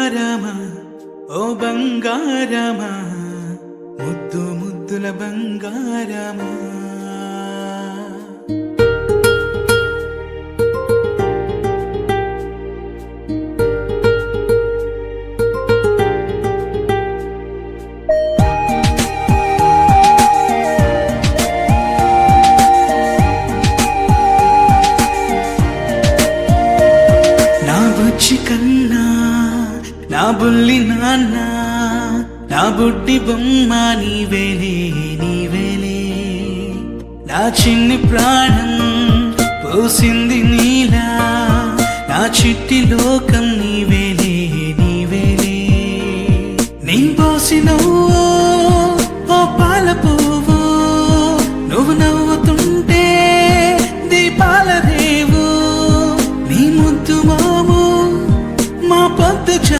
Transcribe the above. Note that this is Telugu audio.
బంగారమా ఓ బంగారమా ముద్దు ముద్దుల బంగారమా కన్నా నా బుల్లి నాన్న నా బుడ్డి బొమ్మ నీవేలే నీవేలే నా చిన్ని ప్రాణం పోసింది నీలా నా చిట్టి లోకం నీవేలే నీవేలే నీ పోసిన